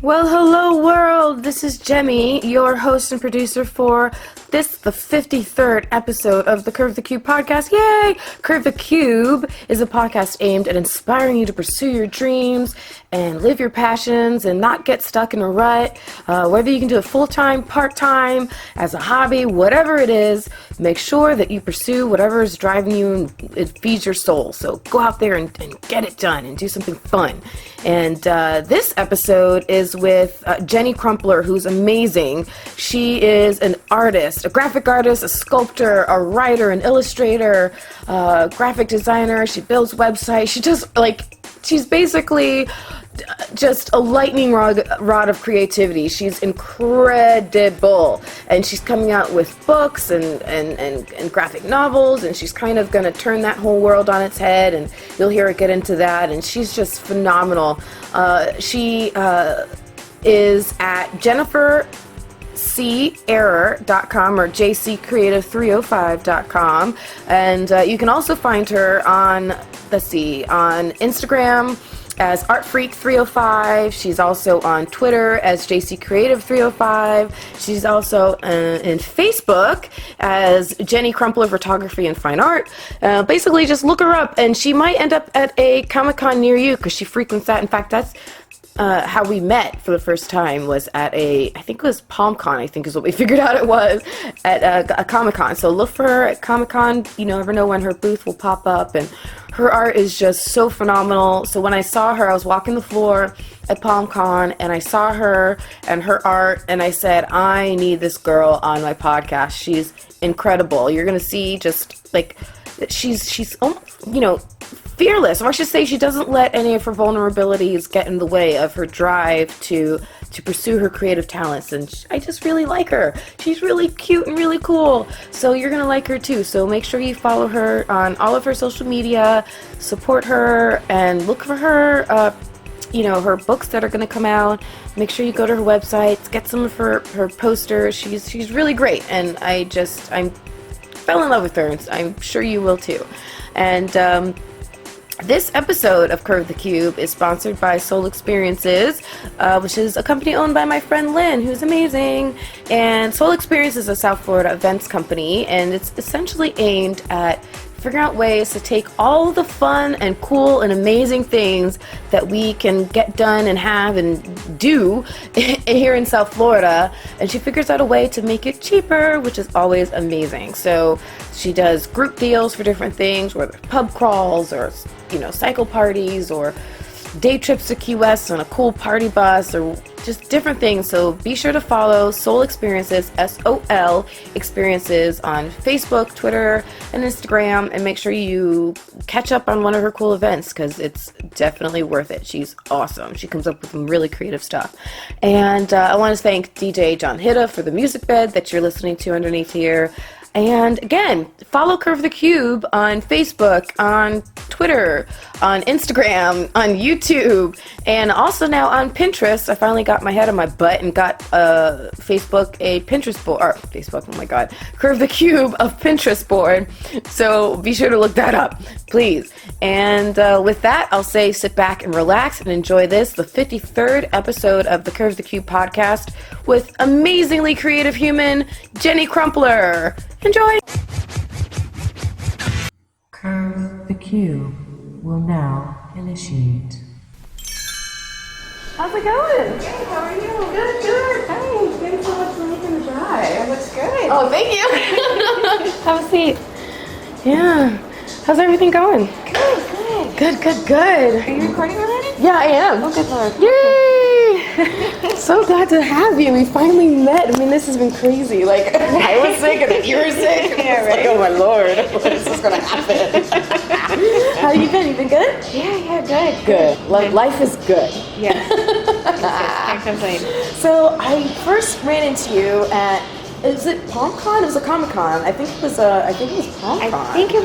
Well, hello world, this is Jennie, your host and producer for the 53rd episode of the Curve the Cube podcast. Yay! Curve the Cube is a podcast aimed at inspiring you to pursue your dreams and live your passions and not get stuck in a rut. Whether you can do it full-time, part-time, as a hobby, whatever it is, make sure that you pursue whatever is driving you and it feeds your soul. So go out there and get it done and do something fun. And this episode is with Jennie Crumpler, who's amazing. She is an artist, a graphic artist, a sculptor, a writer, an illustrator, graphic designer. She builds websites. She's basically just a lightning rod of creativity. She's incredible, and she's coming out with books and graphic novels, and she's kind of going to turn that whole world on its head, and you'll hear her get into that, and she's just phenomenal. She is at jennifercerror.com or jccreative305.com, and you can also find her on Instagram as ArtFreak305. She's also on Twitter as JCCreative305. She's also in Facebook as Jennie Crumpler Photography and Fine Art. Basically, just look her up, and she might end up at a Comic-Con near you because she frequents that. In fact, that's how we met for the first time, was at I think it was PalmCon, I think is what we figured out it was, at a Comic-Con. So look for her at Comic-Con. You never know when her booth will pop up, and her art is just so phenomenal. So when I saw her, I was walking the floor at PalmCon, and I saw her and her art, and I said, I need this girl on my podcast. She's incredible. You're going to see just, like, she's fearless, or I should say she doesn't let any of her vulnerabilities get in the way of her drive to pursue her creative talents, and I just really like her. She's really cute and really cool, so you're gonna like her too. So make sure you follow her on all of her social media, support her, and look for her her books that are gonna come out. Make sure you go to her website, get some of her posters. She's really great, and I fell in love with her, and I'm sure you will too. And this episode of Curve the Cube is sponsored by Soul Experiences, which is a company owned by my friend Lynn, who's amazing. And Soul Experiences is a South Florida events company, and it's essentially aimed at figuring out ways to take all the fun and cool and amazing things that we can get done and have and do here in South Florida, and she figures out a way to make it cheaper, which is always amazing. So she does group deals for different things, whether pub crawls or cycle parties or day trips to Key West on a cool party bus, or just different things. So be sure to follow Soul Experiences, SOL Experiences, on Facebook, Twitter, and Instagram, and make sure you catch up on one of her cool events, because it's definitely worth it. She's awesome. She comes up with some really creative stuff. And I want to thank DJ John Hitta for the music bed that you're listening to underneath here. And again, follow Curve the Cube on Facebook, on Twitter, on Instagram, on YouTube, and also now on Pinterest. I finally got my head on my butt and got Facebook a Pinterest board, or Facebook, oh my god, Curve the Cube of Pinterest board. So be sure to look that up, please. And with that, I'll say sit back and relax and enjoy the 53rd episode of the Curve the Cube podcast with amazingly creative human Jennie Crumpler. Enjoy! Curve the Cube will now initiate. How's it going? Good, how are you? Good. Thanks. Thanks so much for making the drive. It looks good. Oh, thank you. Have a seat. Yeah. How's everything going? Good. Good. Are you recording already? Yeah, I am. Oh, good Lord. Yay! So glad to have you. We finally met. I mean, this has been crazy. Like, I was sick and then you were sick. Yeah, right. Like, oh my Lord, what is this going to happen? How you been? You been good? Yeah, good. Good. Life is good. Yes. Can't complain. So I first ran into you at, is it PalmCon? It was a Comic-Con. I think it was PalmCon. I think it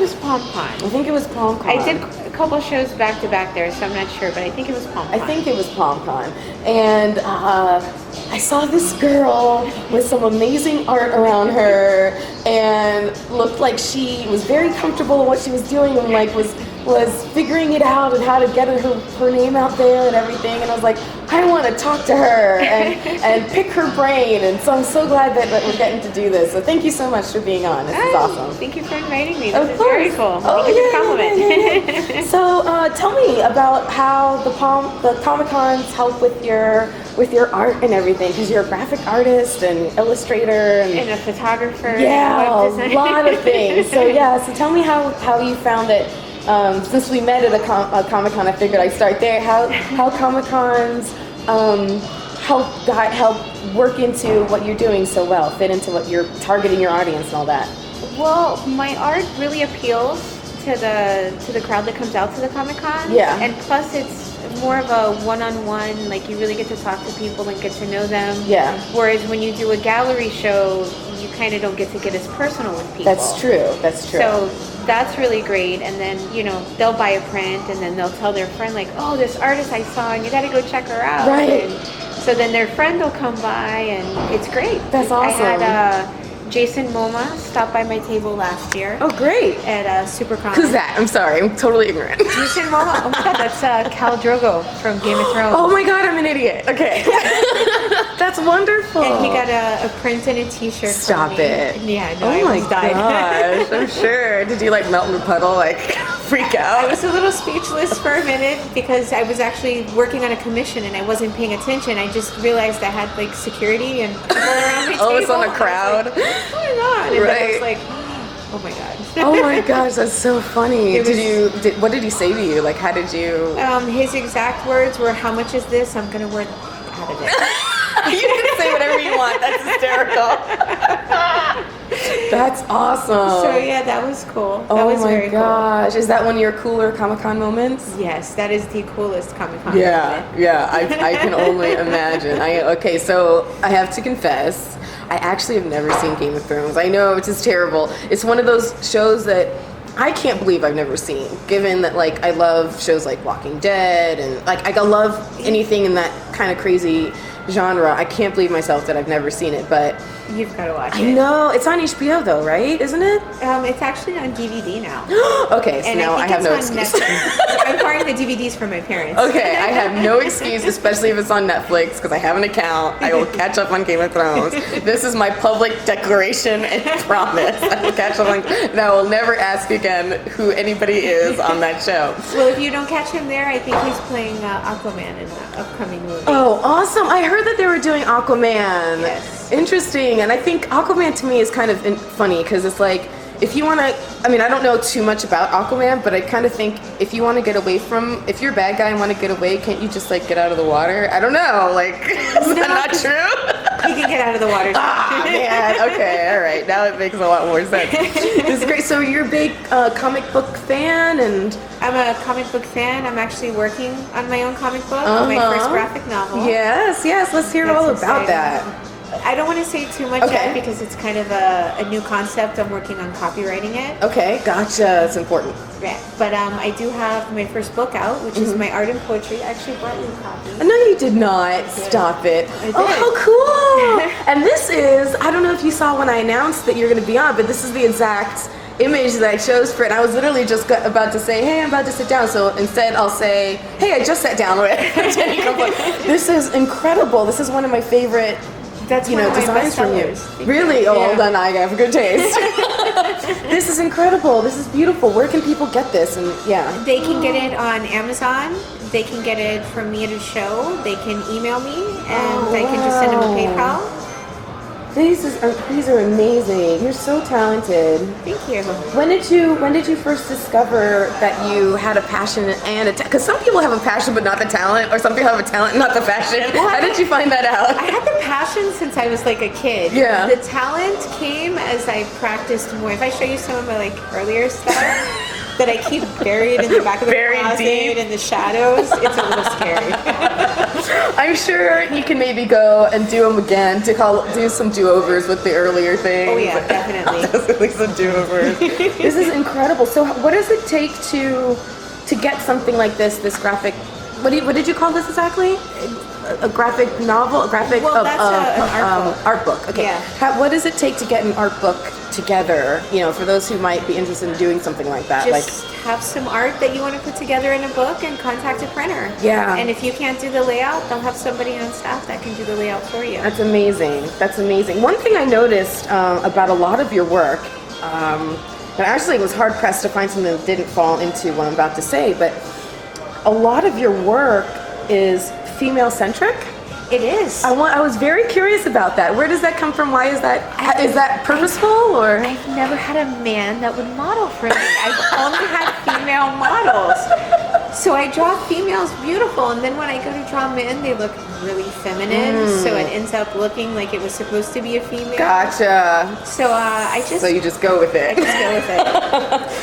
was PalmCon. I did a couple shows back to back there, so I'm not sure, but I think it was PalmCon. I think it was PalmCon. And I saw this girl with some amazing art around her, and looked like she was very comfortable in what she was doing, and like was was figuring it out and how to get her name out there and everything. And I was like, I want to talk to her and pick her brain. And so I'm so glad that we're getting to do this. So thank you so much for being on. This is awesome. Thank you for inviting me. Of This is course. very cool. Oh, Thank you for the yeah, compliment. yeah. So tell me about how the Comic-Cons help with your art and everything, because you're a graphic artist and illustrator and a photographer. yeah, and a web a designer. lot of things. So yeah, so tell me how you found it. Since we met at a Comic-Con, I figured I'd start there. How Comic-Cons help work into what you're doing so well, fit into what you're targeting your audience and all that. Well, my art really appeals to the crowd that comes out to the Comic-Con. Yeah. And plus it's more of a one-on-one, like you really get to talk to people and get to know them. Yeah. Whereas when you do a gallery show, you kind of don't get to get as personal with people. That's true. That's true. So that's really great. And then, they'll buy a print and then they'll tell their friend like, oh, this artist I saw and you got to go check her out. Right. And so then their friend will come by and it's great. That's awesome. I had Jason Momoa stop by my table last year. Oh, great. At SuperCon. Who's that? I'm sorry. I'm totally ignorant. Jason Momoa. Oh my god, that's Khal Drogo from Game of Thrones. Oh my god, I'm an idiot. Okay. That's wonderful. And he got a print and a t-shirt Stop from me. it. Yeah, no, Oh I my almost died. gosh, I'm sure. Did you like melt in a puddle, like freak out? I was a little speechless for a minute because I was actually working on a commission and I wasn't paying attention. I just realized I had like security and people around my table. Oh, it's on a and I was crowd. like, what's going on? And then I was Right. like, oh my god. Oh my gosh, that's so funny. It was- What did he say to you? Like, how did you? His exact words were, "How much is this? I'm gonna work out of it." You can say whatever you want. That's hysterical. That's awesome. So yeah, that was cool. That Oh was my very gosh, is that one of your cooler Comic-Con moments? cool. Yes, that is the coolest Comic-Con. Yeah, yeah, I can only imagine. Okay, so I have to confess, I actually have never seen Game of Thrones. I know it's just terrible. It's one of those shows that I can't believe I've never seen, given that like I love shows like Walking Dead and like I love anything in that kind of crazy genre. I can't believe myself that I've never seen it, but You've got to watch I it. know it's on HBO though, right? Isn't it? It's actually on DVD now. Okay, so And now I have no it's on excuse. Netflix. I'm borrowing the DVDs from my parents. Okay, I have no excuse, especially if it's on Netflix, because I have an account. I will catch up on Game of Thrones. This is my public declaration and promise. I will catch up on, and I will never ask again who anybody is on that show. Well, if you don't catch him there, I think he's playing Aquaman in the upcoming movie. Oh, awesome. I heard that they were doing Aquaman. Yes. Interesting. And I think Aquaman to me is kind of funny, because it's like, if you want to, I mean, I don't know too much about Aquaman, but I kind of think if you want to get away from, if you're a bad guy and want to get away, can't you just like get out of the water? I don't know. Like, is that not true? He can get out of the water. Ah, man. Okay, all right. Now it makes a lot more sense. This is great. So you're a big comic book fan, and I'm a comic book fan. I'm actually working on my own comic book, on my first graphic novel. yes, let's hear That's all about exciting. that. I don't want to say too much Okay. yet because it's kind of a new concept. I'm working on copywriting it. Okay, gotcha. That's important. Yeah. But I do have my first book out, which is my art and poetry. I actually brought you a copy. No, you did not. Stop it. I did. Oh, how cool. And this is, I don't know if you saw when I announced that you're going to be on, but this is the exact image that I chose for it. I was literally just about to say, hey, I'm about to sit down. So instead I'll say, hey, I just sat down with Jennie Crumpler. This is incredible. This is one of my favorite That's one of my designs from you. bestsellers. Thank Really? you. Oh, Yeah. well done. I have good taste. This is incredible. This is beautiful. Where can people get this? And yeah. They can get it on Amazon. They can get it from me at a show. They can email me, and I can just send them a wow. PayPal. These are amazing. You're so talented. Thank you. When did you first discover that you had a passion and a because some people have a passion but not the talent, or some people have a talent and not the passion. How did you find that out? I had the passion since I was like a kid. Yeah. The talent came as I practiced more. If I show you some of my like earlier stuff that I keep buried in the back of the Buried closet deep. in the shadows, it's a little scary. I'm sure you can maybe go and do them again do some do-overs with the earlier things. Oh yeah, definitely. Definitely some do-overs. This is incredible. So what does it take to get something like this graphic? What did you call this exactly? A graphic novel, a graphic Well, that's an art book. art book. Okay. Yeah. What does it take to get an art book together, for those who might be interested in doing something like that? Just have some art that you want to put together in a book and contact a printer. Yeah. And if you can't do the layout, they'll have somebody on staff that can do the layout for you. That's amazing. That's amazing. One thing I noticed about a lot of your work, and actually it was hard pressed to find something that didn't fall into what I'm about to say, but a lot of your work is female centric. It is. I was very curious about that. Where does that come from? Why is that? Is that purposeful or? I've never had a man that would model for me. I've only had female models. So I draw females beautiful, and then when I go to draw men, they look really feminine. So it ends up looking like it was supposed to be a female. Gotcha. So So you just go with it. I just go with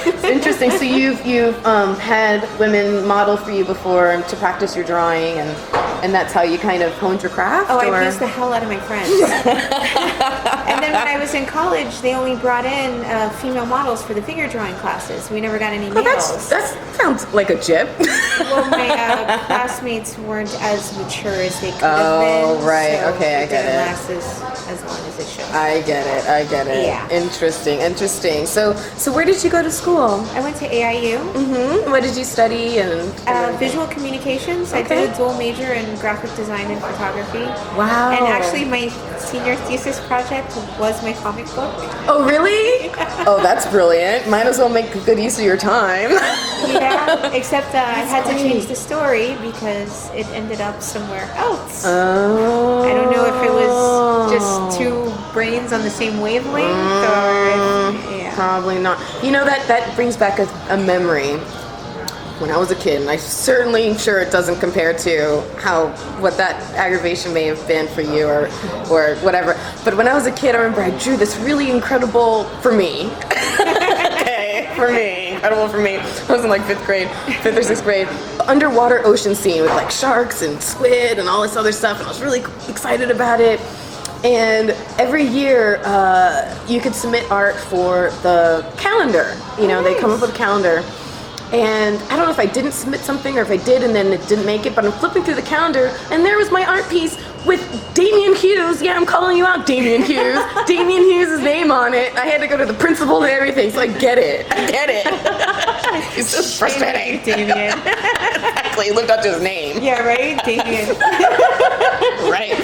it. It's interesting. So you've had women model for you before to practice your drawing, and that's how you kind of honed your craft? Oh, I've used the hell out of my friends. And then when I was in college, they only brought in female models for the figure drawing classes. We never got any males. That sounds like a jip. Well, my classmates weren't as mature as they could have been. Oh, right. So Okay, I get it. didn't last as long as it should. I get it. Yeah. Interesting. So where did you go to school? I went to AIU. What did you study? Visual communications. I Okay. did a dual major in graphic design and photography. Wow. And actually, my senior thesis project was my comic book. Oh, really? Oh, that's brilliant. Might as well make good use of your time. Yeah, except I had to change the story because it ended up somewhere else. Oh. I don't know if it was just two brains on the same wavelength or if, Probably not. That brings back a memory. When I was a kid, and I'm certainly sure it doesn't compare to what that aggravation may have been for you or whatever. But when I was a kid, I remember I drew this really incredible for me. Incredible for me. I was in like fifth or sixth grade, underwater ocean scene with like sharks and squid and all this other stuff, and I was really excited about it. And every year, you could submit art for the calendar. They come up with a calendar. And I don't know if I didn't submit something or if I did and then it didn't make it, but I'm flipping through the calendar and there was my art piece with Damian Hughes. Yeah, I'm calling you out, Damian Hughes. Damian Hughes' name on it. I had to go to the principal and everything, so I get it. It's just frustrating. Damien. Exactly, lived up to his name. Yeah, right? Damien. Right.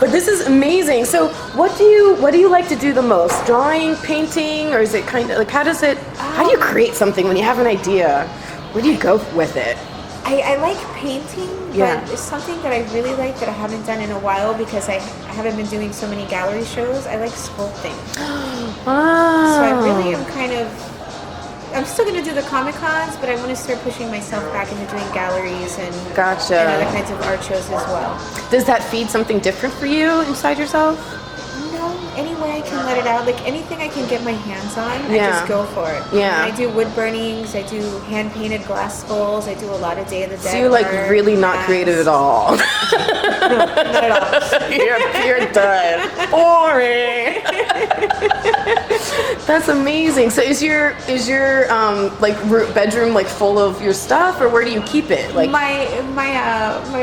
But this is amazing. So what do you like to do the most? Drawing, painting, or is it kind of like how do you create something when you have an idea? Where do you go with it? I like painting, Yeah. but it's something that I really like that I haven't done in a while because I haven't been doing so many gallery shows. I like sculpting. So I really am I'm still going to do the Comic Cons, but I want to start pushing myself back into doing galleries and Gotcha. and other kinds of art shows as well. Does that feed something different for you inside yourself? No, any way I can let it out. Like anything I can get my hands on, I Yeah. just go for it. Yeah. And I do wood burnings, I do hand painted glass skulls, I do a lot of Day of the Dead. So you're like art, really not masks. creative at all. Not at all. you're done. Boring. That's amazing. So is your bedroom like full of your stuff, or where do you keep it? Like my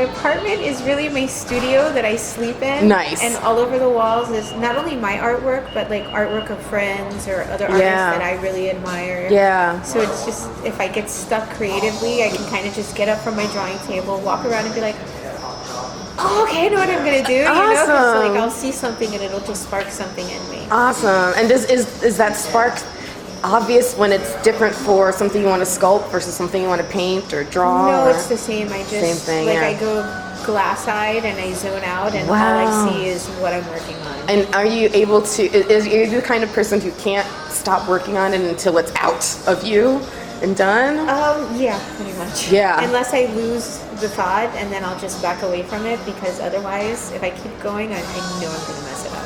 apartment is really my studio that I sleep in. Nice. And all over the walls is not only my artwork, but like artwork of friends or other artists Yeah. that I really admire. Yeah. So it's just if I get stuck creatively, I can kind of just get up from my drawing table, walk around, and be like, "Oh, okay, I know what I'm gonna do." You know, 'cause, Awesome. like I'll see something and it'll just spark something in me. Awesome. And is that spark obvious when it's different for something you want to sculpt versus something you want to paint or draw? No, or- it's the same. I just Same thing, like yeah. I go glass-eyed and I zone out, and all Wow. I see is what I'm working on. And are you able to? Are you the kind of person who can't stop working on it until it's out of you and done? Yeah, pretty much. Yeah. Unless I lose the thought, and then I'll just back away from it because otherwise, if I keep going, I know I'm gonna mess it up.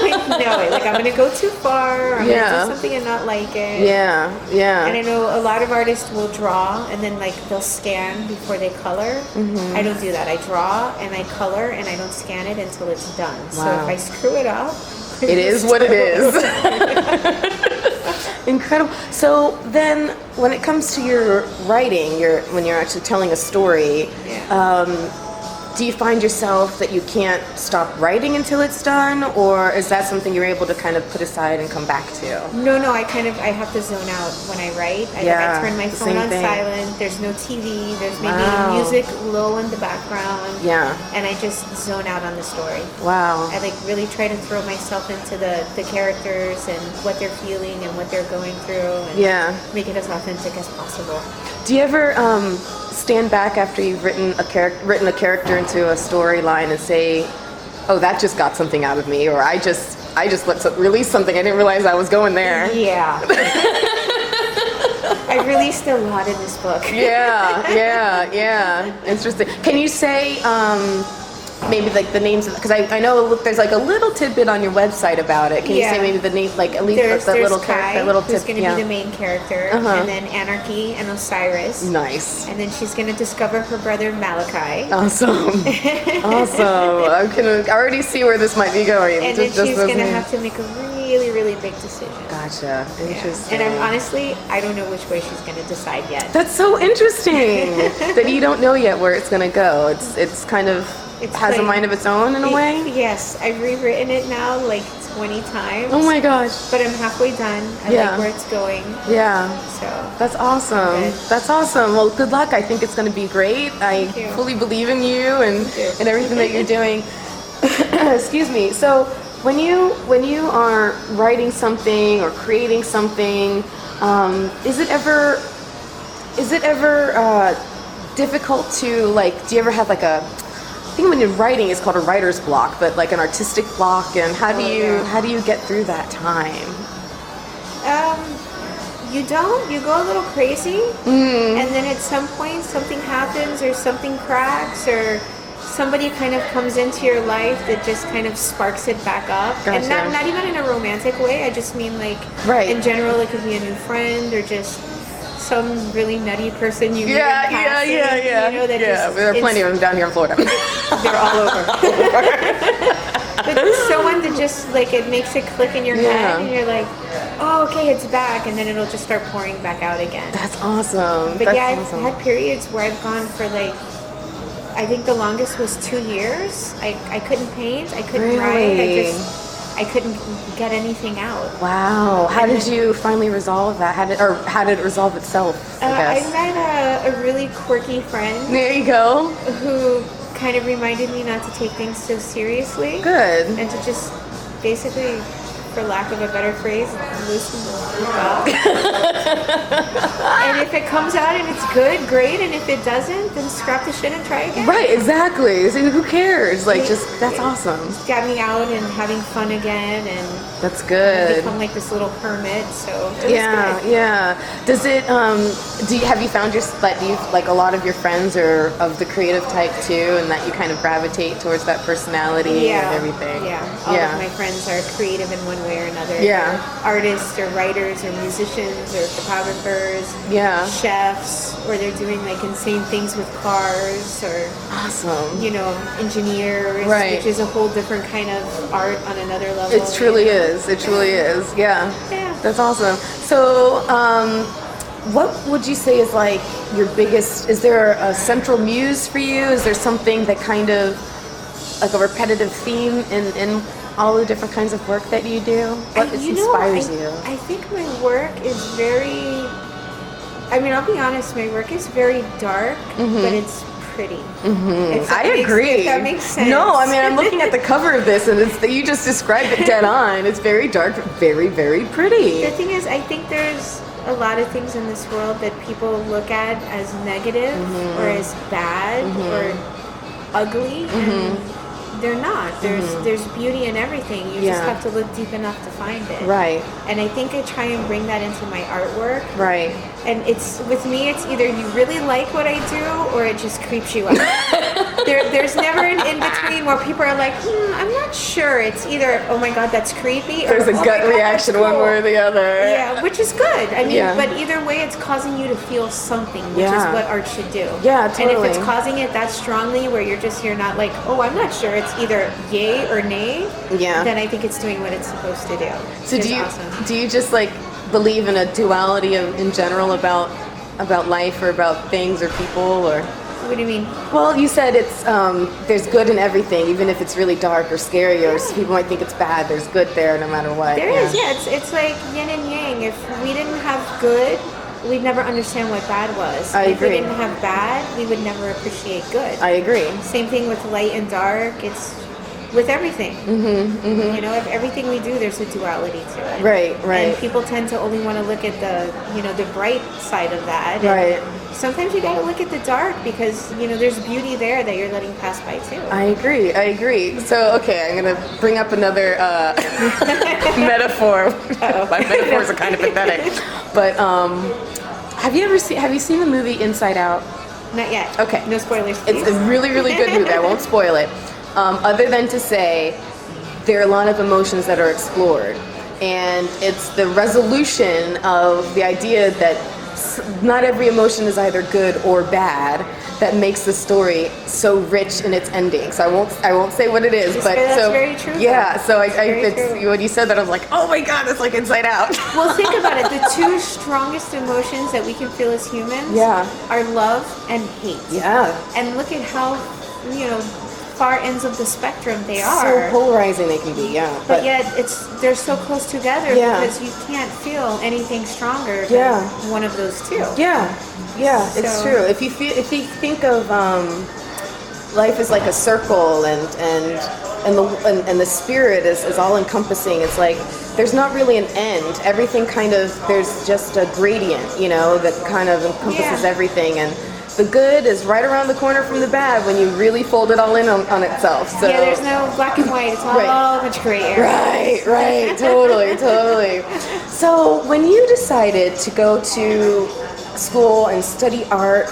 I know it. Like I'm gonna go too far. Or I'm Yeah. gonna do something and not like it. Yeah. And I know a lot of artists will draw and then like they'll scan before they color. Mm-hmm. I don't do that. I draw and I color and I don't scan it until it's done. So Wow. if I screw it up, It is what it is. Incredible. So then, when it comes to your writing, when you're actually telling a story, Yeah. do you find yourself that you can't stop writing until it's done, or is that something you're able to kind of put aside and come back to? No, I have to zone out when I write. I turn my phone on silent. There's no TV. There's maybe music low in the background. Yeah. And I just zone out on the story. Wow. I like really try to throw myself into the characters and what they're feeling and what they're going through, and make it as authentic as possible. Do you ever stand back after you've written a character into a storyline and say, "Oh, that just got something out of me," or "I just released something. I didn't realize I was going there." Yeah. I released a lot in this book. Yeah. Interesting. Can you say maybe like the names of, because I know there's like a little tidbit on your website about it. Can you say maybe the name, like at least there's little Kai, character, that little who's tip? going to be the main character, and then Anarchy and Osiris. Nice. And then she's going to discover her brother Malachi. Awesome. I can already see where this might be going. And then she's going to have to make a really, really big decision. Gotcha. Interesting. And I don't know which way she's going to decide yet. That's so interesting that you don't know yet where it's going to go. It's kind of has a mind of its own in a way. Yes, I've rewritten it now like 20 times. Oh my gosh! But I'm halfway done. I like where it's going. Yeah. So that's awesome. That's awesome. Well, good luck. I think it's going to be great. I fully believe in you and everything that you're doing. Excuse me. So when you are writing something or creating something, is it ever difficult to, like, do you ever have like I think when you're writing it's called a writer's block, but like an artistic block, and how do you get through that time? You go a little crazy, and then at some point something happens or something cracks or somebody kind of comes into your life that just kind of sparks it back up. Gotcha. And not even in a romantic way. I just mean like in general, it could be a new friend or just some really nutty person you meet in passing. You know, there are plenty of them down here in Florida. They're all over. But someone that just, like, it makes it click in your head and you're like, oh, okay, it's back, and then it'll just start pouring back out again. That's awesome. But I've had periods where I've gone for like, I think the longest was 2 years. I couldn't paint, I couldn't write, I couldn't get anything out. Wow. How did you finally resolve that? How did it resolve itself, I guess? I met a really quirky friend. There you go. Who kind of reminded me not to take things so seriously. Good. And to just basically, for lack of a better phrase, loosen the fuck up. And if it comes out and it's good, great. And if it doesn't, then scrap the shit and try again. Right, exactly. So who cares? Like, that's awesome. It's got me out and having fun again, and that's good. I've become like this little hermit. So it was good. Yeah. Does it? Have you found like a lot of your friends are of the creative type too, and that you kind of gravitate towards that personality and everything? Yeah. All of my friends are creative in one way or another. Yeah. They're artists or writers or musicians or photographers. Yeah. Chefs, or they're doing like insane things with cars, or awesome. Engineers, which is a whole different kind of art on another level. It truly is. It truly is. Yeah. That's awesome. So, what would you say is like your biggest? Is there a central muse for you? Is there something that kind of like a repetitive theme in all the different kinds of work that you do? What inspires you? I think my work is very. I mean, I'll be honest. My work is very dark, but it's pretty. I agree. If that makes sense. No, I mean, I'm looking at the cover of this, and you just described it dead on. It's very dark, but very, very pretty. The thing is, I think there's a lot of things in this world that people look at as negative or as bad or ugly, and they're not. There's beauty in everything. You just have to look deep enough to find it. Right. And I think I try and bring that into my artwork. Right. And with me, it's either you really like what I do or it just creeps you out. There's never an in-between where people are like, I'm not sure. It's either, oh my God, that's creepy. There's a gut reaction one way or the other. Yeah, which is good. I mean, but either way, it's causing you to feel something, which is what art should do. Yeah, totally. And if it's causing it that strongly where you're not like, oh, I'm not sure. It's either yay or nay. Yeah. Then I think it's doing what it's supposed to do. So do you just like believe in a duality in general about life or about things or people, or? What do you mean? Well, you said it's there's good in everything, even if it's really dark or scary, or people might think it's bad. There's good there, no matter what. There is, yeah. It's like yin and yang. If we didn't have good, we'd never understand what bad was. I If we agree. didn't have bad, we would never appreciate good. I agree. Same thing with light and dark. It's with everything. You know, if everything we do, there's a duality to it. Right, right. And people tend to only want to look at the, you know, the bright side of that. And Right. sometimes you got to look at the dark because, you know, there's beauty there that you're letting pass by too. I agree. So, okay, I'm going to bring up another metaphor. My metaphors are kind of pathetic. But have you seen the movie Inside Out? Not yet. Okay. No spoilers, please. It's a really, really good movie. I won't spoil it. Other than to say, there are a lot of emotions that are explored. And it's the resolution of the idea that not every emotion is either good or bad that makes the story so rich in its ending. So I won't say what it is, but That's so very true, yeah. So very it's true. when you said that, I was like, oh my god, it's like Inside Out. Well, think about it. The two strongest emotions that we can feel as humans Yeah. are love and hate. Yeah, And look at how, you know, far ends of the spectrum they so are. polarizing they can be. Yeah, But yet they're so close together Yeah. because you can't feel anything stronger than Yeah. one of those two. Yeah, it's So- true. If you think of life as like a circle, and the spirit is all encompassing. It's like there's not really an end. Everything kind of, there's just a gradient, you know, that kind of encompasses Yeah. everything, and the good is right around the corner from the bad when you really fold it all in on itself. So Yeah, there's no black and white. It's all Right. much gray area. Right, totally. So when you decided to go to school and study art,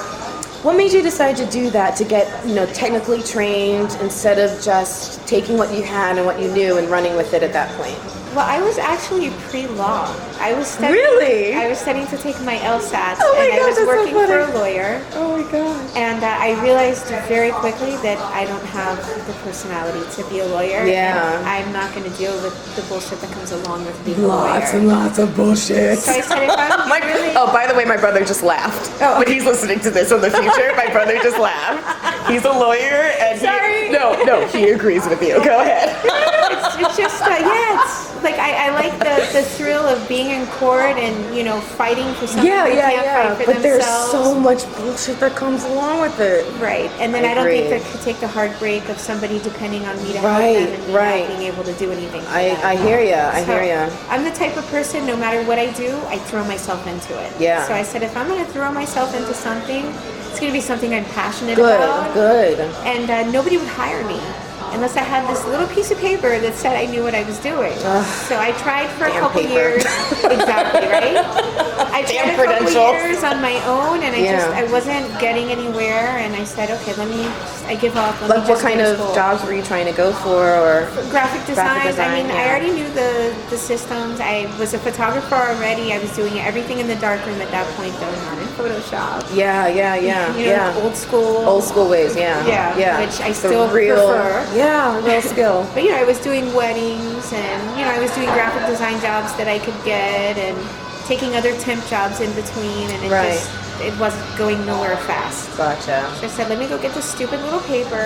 what made you decide to do that, to get, you know, technically trained instead of just taking what you had and what you knew and running with it at that point? Well, I was actually pre-law. I was studying. Really? I was studying to take my LSAT, Oh my and I gosh, was that's so working for funny. a lawyer. Oh my gosh. And I realized very quickly that I don't have the personality to be a lawyer. Yeah. And I'm not going to deal with the bullshit that comes along with being a Lots lawyer. and lots of bullshit. So I said, if I'm really... Oh, by the way, my brother just laughed. Oh. When he's listening to this in the future, my brother just laughed. He's a lawyer, and Sorry. No, he agrees with you. Go ahead. It's just, it's like I like the thrill of being in court and, you know, fighting for something they can't fight for But there's themselves. so much bullshit that comes along with it. Right, and then I I don't think agree. that could take the heartbreak of somebody depending on me to Right, help them and me right. not being able to do anything. For I them. hear ya. I So, hear ya. I'm the type of person, no matter what I do, I throw myself into it. Yeah. So I said, if I'm going to throw myself into something, it's going to be something I'm passionate about. Good. And nobody would hire me unless I had this little piece of paper that said I knew what I was doing. So I tried for a Damn couple paper. years. Exactly, right? I Damn tried a couple credentials. years on my own, and Yeah. I wasn't getting anywhere. And I said, okay, I give up. Let me Like, what just go kind to of school. jobs were you trying to go for, or? Graphic design. design, I mean, yeah. I already knew the systems. I was a photographer already. I was doing everything in the darkroom at that point, though, not in Photoshop. Yeah. You know, like old school. Old school ways, yeah. Yeah, which I The still real, prefer. Yeah, real skill. But, you know, I was doing weddings and, you know, I was doing graphic design jobs that I could get and taking other temp jobs in between, and it wasn't going nowhere fast. Gotcha. So I said, let me go get this stupid little paper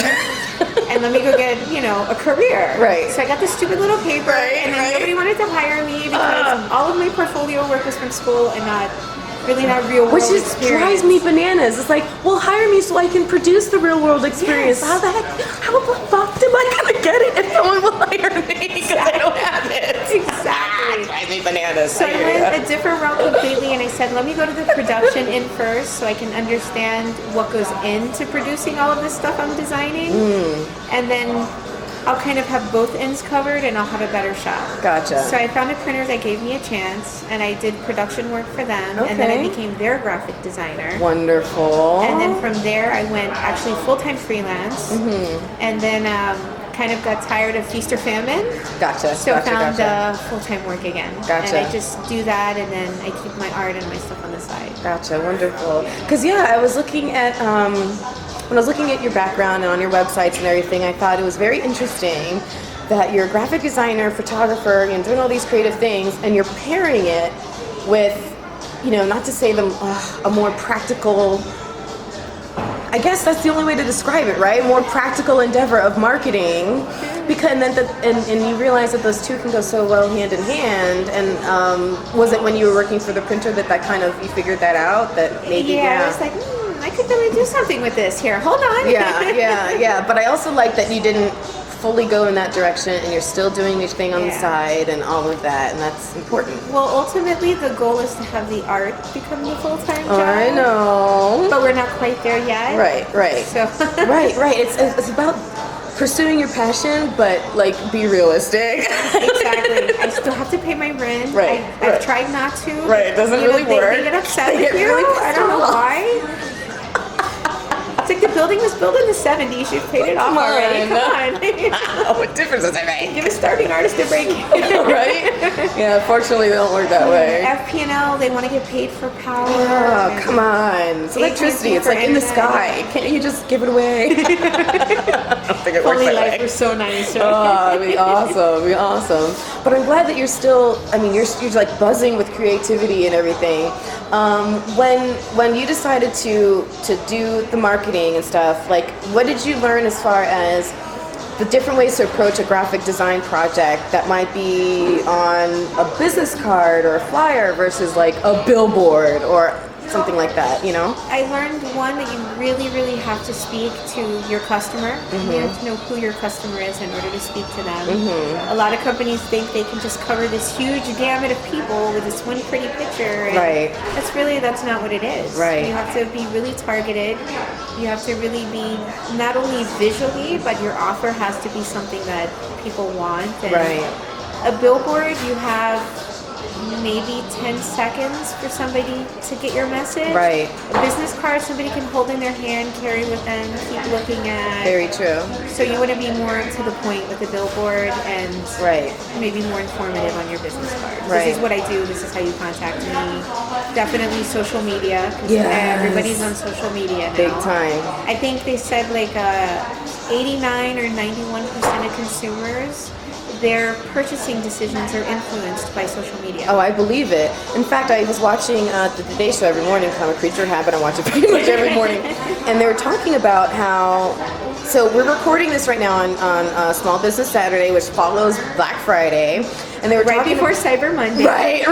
and let me go get, you know, a career. Right. So I got this stupid little paper, and then nobody wanted to hire me because all of my portfolio work was from school and not real world Which just experience. drives me bananas. It's like, well, hire me so I can produce the real world experience. Yes. How the heck, how the fuck am I gonna get it if someone will hire me because I don't have it? Exactly. Drives me bananas. So I hear went ya. a different route completely, and I said, let me go to the production in first so I can understand what goes into producing all of this stuff I'm designing. And then I'll kind of have both ends covered, and I'll have a better shot. Gotcha. So I found a printer that gave me a chance, and I did production work for them, and then I Okay. became their graphic designer. Wonderful. And then from there, I went actually full-time freelance, and then kind of got tired of feast or famine. Gotcha. So found gotcha. full-time work again. Gotcha. And I just do that, and then I keep my art and my stuff on the side. Gotcha, wonderful. Because I was looking at when I was looking at your background and on your websites and everything, I thought it was very interesting that you're a graphic designer, photographer, and doing all these creative things, and you're pairing it with, you know, not to say a more practical. I guess that's the only way to describe it, right? More practical endeavor of marketing, because and you realize that those two can go so well hand in hand. And was it when you were working for the printer that kind of you figured that out? That maybe I was like, I could really do something with this. Here, hold on. Yeah. But I also like that you didn't fully go in that direction, and you're still doing your thing on the side and all of that, and that's important. Well, ultimately, the goal is to have the art become the full-time job. I know. But we're not quite there yet. Right. So. right. It's about pursuing your passion, but like be realistic. Exactly. I still have to pay my rent. Right. I've tried not to. Right. It doesn't really work. They get upset with you. Really I don't know why. It's like the building was built in the 70s. You've paid it off already. Come on. What difference does it make? Give a starving artist a break. Right? Yeah, fortunately they don't work that way. FP&L, they want to get paid for power. Oh, come on. It's electricity. It's like in the sky. Can't you just give it away? I don't think it works that way. Life was so nice. Oh, it'd be awesome. But I'm glad that you're still, you're like buzzing with creativity and everything. When you decided to do the marketing and stuff, like what did you learn as far as the different ways to approach a graphic design project that might be on a business card or a flyer versus like a billboard or something like that, I learned one that you really, really have to speak to your customer. You have to know who your customer is in order to speak to them. A lot of companies think they can just cover this huge gamut of people with this one pretty picture. And that's not what it is. Right. You have to be really targeted. You have to really be not only visually, but your offer has to be something that people want. And a billboard, you have maybe 10 seconds for somebody to get your message. Right. A business card somebody can hold in their hand, carry with them, keep looking at. Very true. So you want to be more to the point with the billboard and maybe more informative on your business card. This is what I do. This is how you contact me. Definitely social media. Everybody's on social media now. Big time. I think they said like 89 or 91% of consumers, their purchasing decisions are influenced by social media. Oh, I believe it. In fact, I was watching the Today Show every morning because I'm a creature of habit. I watch it pretty much every morning. And they were talking about how, so we're recording this right now on Small Business Saturday, which follows Black Friday. And they were talking before Cyber Monday. Right.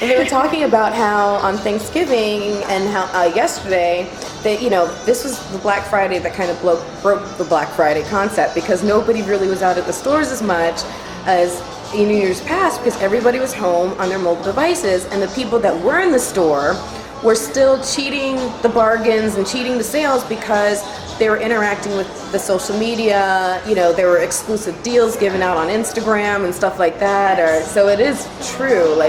And they were talking about how on Thanksgiving and how yesterday, that this was the Black Friday that kind of broke the Black Friday concept, because nobody really was out at the stores as much as in years past, because everybody was home on their mobile devices, and the people that were in the store were still cheating the bargains and cheating the sales because they were interacting with the social media. There were exclusive deals given out on Instagram and stuff like that. So it is true.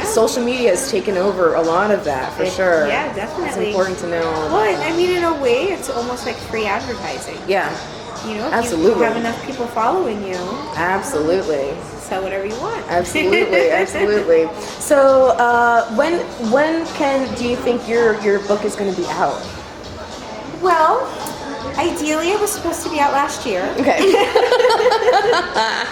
Social media has taken over a lot of that for sure. Yeah, definitely. It's important to know. Well, in a way, it's almost like free advertising. Yeah. Absolutely. You have enough people following you. Absolutely. Sell whatever you want. Absolutely. So, when do you think your book is going to be out? Well, ideally, it was supposed to be out last year. Okay.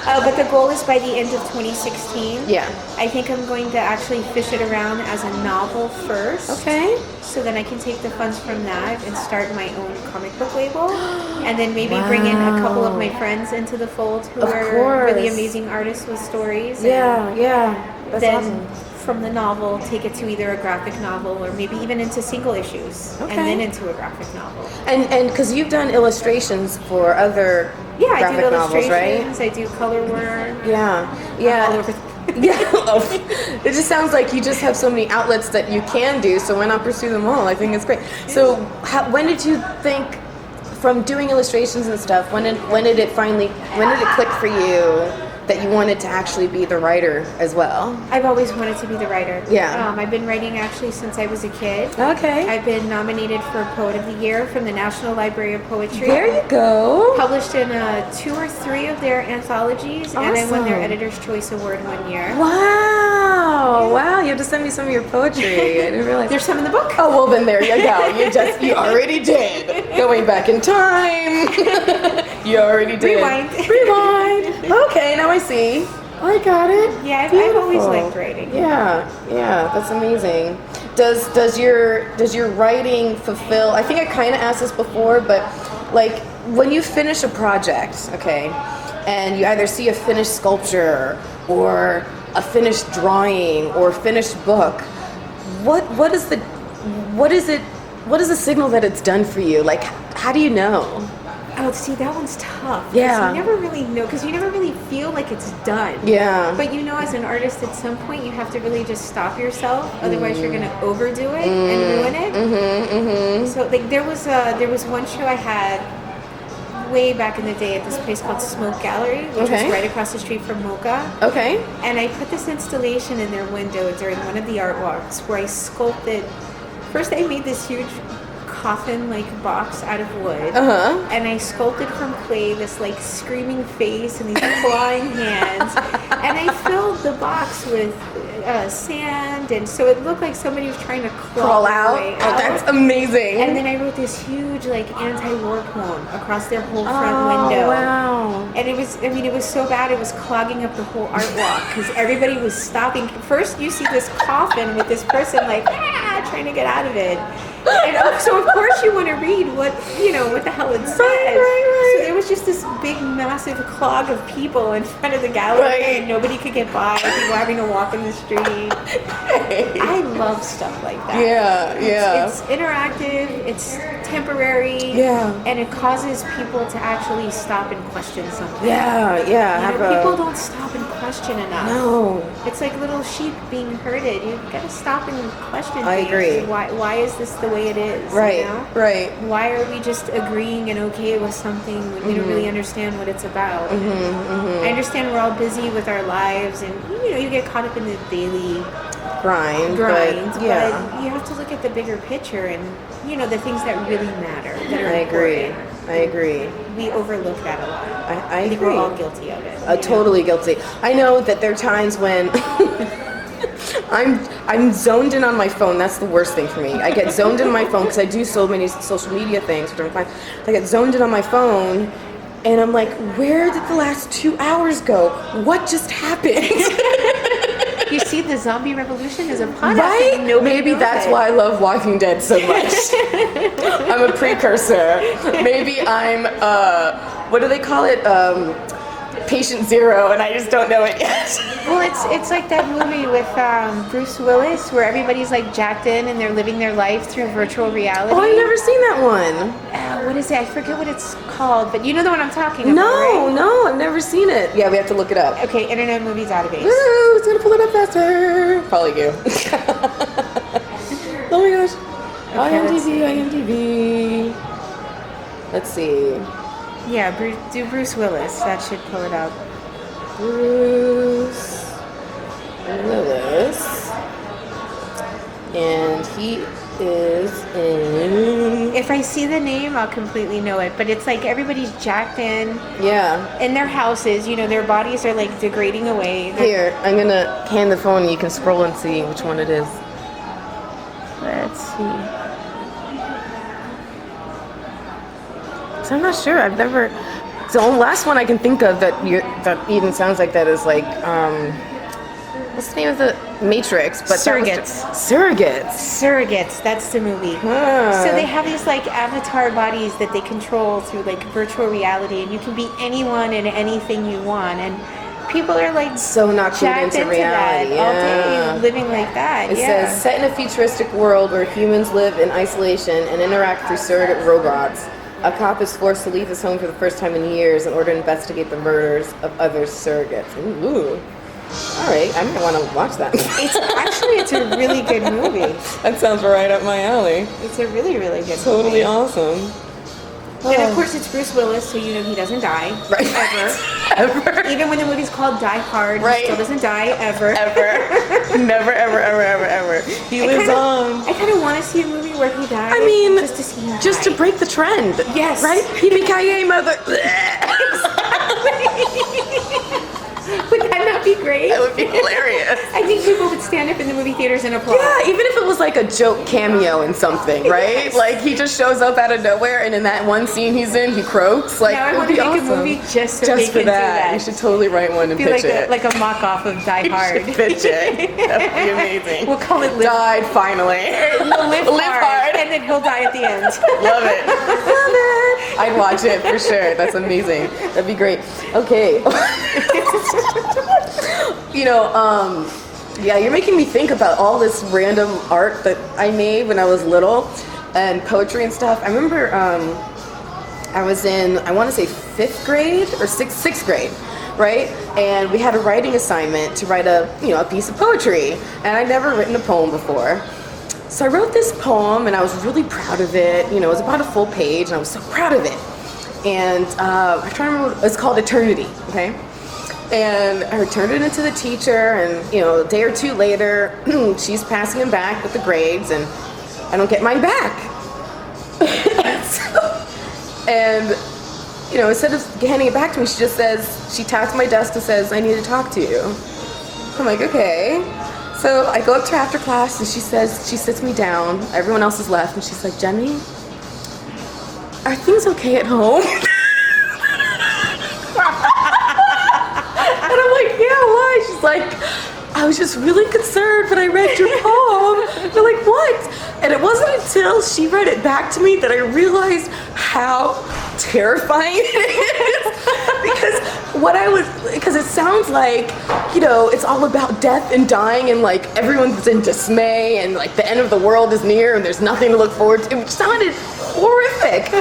But the goal is by the end of 2016. Yeah. I think I'm going to actually fish it around as a novel first. Okay. So then I can take the funds from that and start my own comic book label. And then maybe bring in a couple of my friends into the fold who are really amazing artists with stories. Yeah. That's awesome. From the novel, take it to either a graphic novel or maybe even into single issues, and then into a graphic novel. And because you've done illustrations for other graphic novels, right? I do color work. Yeah. It just sounds like you just have so many outlets that you can do, so why not pursue them all? I think it's great. So when did you think, from doing illustrations and stuff, when did it click for you that you wanted to actually be the writer as well? I've always wanted to be the writer. Yeah. I've been writing actually since I was a kid. Okay. I've been nominated for Poet of the Year from the National Library of Poetry. There you go. Published in 2 or 3 of their anthologies, and I won their Editor's Choice Award one year. Wow. You have to send me some of your poetry. I didn't realize. There's some in the book. Oh, well then there you go. You already did. Going back in time. You already did. Rewind. Okay, now I see. I got it. Yeah, I've always liked writing. Yeah, that's amazing. does your writing fulfill? I think I kind of asked this before, but like when you finish a project, okay, and you either see a finished sculpture or a finished drawing or a finished book, what is the signal that it's done for you? Like, how do you know? Oh, see, that one's tough. Yeah. You never really know, because you never really feel like it's done. Yeah. But you know, as an artist, at some point, you have to really just stop yourself. Otherwise, you're going to overdo it and ruin it. So, like, there was one show I had way back in the day at this place called Smoke Gallery, which was right across the street from Mocha. Okay. And I put this installation in their window during one of the art walks where I sculpted. First, I made this huge coffin-like box out of wood, and I sculpted from clay this like screaming face and these clawing hands, and I filled the box with sand, and so it looked like somebody was trying to crawl out. Oh, that's amazing. And then I wrote this huge like anti-war poem across their whole front window. Wow. And it was so bad it was clogging up the whole art walk because everybody was stopping. First you see this coffin with this person like trying to get out of it. And so of course you want to read what the hell it says. Right. So there was just this big massive clog of people in front of the gallery and nobody could get by. People having to walk in the street. I love stuff like that. Yeah. It's interactive, it's temporary, and it causes people to actually stop and question something. People don't stop and question enough. No. It's like little sheep being herded. You gotta stop and question things. I agree. Why is this the way it is? Right. You know? Right. Why are we just agreeing and okay with something when we don't really understand what it's about? I understand we're all busy with our lives, and you get caught up in the daily grind, but you have to look at the bigger picture and the things that really matter. That are I agree. We overlook that a lot. I think agree. we're all guilty of it. Totally guilty. I know that there are times when I'm zoned in on my phone. That's the worst thing for me. I get zoned in on my phone because I do so many social media things, which I'm fine. I get zoned in on my phone, and I'm like, where did the last 2 hours go? What just happened? You see, the zombie revolution is upon us. Right? Maybe that's why I love Walking Dead so much. I'm a precursor. Maybe I'm, what do they call it? Patient Zero, and I just don't know it yet. Well, it's like that movie with Bruce Willis where everybody's like jacked in and they're living their life through virtual reality. Oh, I've never seen that one. What is it? I forget what it's called, but you know the one I'm talking about, right? No, I've never seen it. Yeah, we have to look it up. Okay, Internet Movie Database. Woo, it's gonna pull it up faster. Probably you. Oh my gosh. IMDb. Let's see. Yeah, do Bruce Willis. That should pull it up. Bruce Willis. And he is in... If I see the name, I'll completely know it. But it's like everybody's jacked in. Yeah. In their houses, their bodies are like degrading away. Here, I'm gonna hand the phone and you can scroll and see which one it is. Let's see. So I'm not sure. I've never. The last one I can think of that even sounds like that is like what's the name of the Matrix? But Surrogates. Surrogates. That's the movie. So they have these like avatar bodies that they control through like virtual reality, and you can be anyone and anything you want. And people are like so not clued into reality. All day, living like that. It says set in a futuristic world where humans live in isolation and interact through surrogate robots. A cop is forced to leave his home for the first time in years in order to investigate the murders of other surrogates. Ooh. All right, I might want to watch that. It's a really good movie. That sounds right up my alley. It's a really, really good movie. Totally awesome. And of course it's Bruce Willis, so he doesn't die. Right. Ever. Even when the movie's called Die Hard, he still doesn't die, ever. Never, ever. He lives on. I kind of want to see a movie where he dies. I mean, just to see him just die. to break the trend. Yes. Right? Yippee-ki-yay, mother. Would that not be great? That would be hilarious. hilarious. I think people would stand up in the movie theaters and applaud. Yeah, even if it was like a joke cameo in something, right? Yes. Like he just shows up out of nowhere, and in that one scene he's in, he croaks. Like, Now I it would want to be make awesome. a movie just so they for can do that. that. You should totally write one and Be pitch like it. like a mock off of Die You Hard. should pitch it. That'd be amazing. We'll call it Live, Died finally. Live Hard, and then he'll die at the end. Love it. Love it. I'd watch it for sure. That's amazing. That'd be great. Okay. Yeah, you're making me think about all this random art that I made when I was little and poetry and stuff. I remember I was in, I want to say 5th grade or sixth grade, right? And we had a writing assignment to write a piece of poetry, and I'd never written a poem before. So I wrote this poem, and I was really proud of it. It was about a full page, and I was so proud of it. And I'm trying to remember, it's called Eternity, okay? And I returned it into the teacher, and a day or two later, she's passing him back with the grades, and I don't get mine back. And instead of handing it back to me, she just says, she taps my desk and says, "I need to talk to you." I'm like, okay. So I go up to her after class, and she sits me down. Everyone else is left, and she's like, "Jennie, are things okay at home?" And I'm like, "Yeah, why?" She's like, "I was just really concerned when I read your poem." And I'm like, "What?" And it wasn't until she read it back to me that I realized how terrifying it is. Because it sounds like, it's all about death and dying, and like everyone's in dismay, and like the end of the world is near and there's nothing to look forward to. It sounded horrific.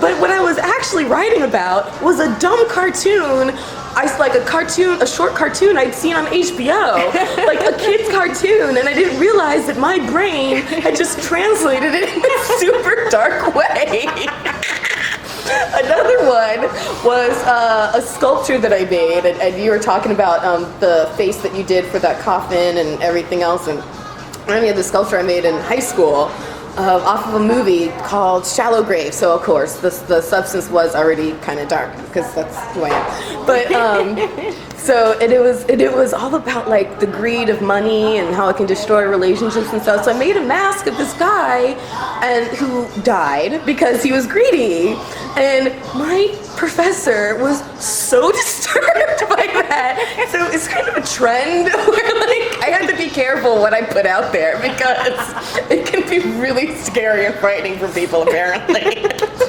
But what I was actually writing about was a dumb cartoon. A short cartoon I'd seen on HBO, like a kid's cartoon, and I didn't realize that my brain had just translated it in a super dark way. Another one was a sculpture that I made, and you were talking about the face that you did for that coffin and everything else, and I made the sculpture I made in high school off of a movie called Shallow Grave. So of course the substance was already kind of dark because that's who I am. But it was all about like the greed of money and how it can destroy relationships and stuff. So I made a mask of this guy who died because he was greedy, and my professor was so disturbed by that. So it's kind of a trend where like I have to be careful what I put out there because it can be really scary and frightening for people apparently.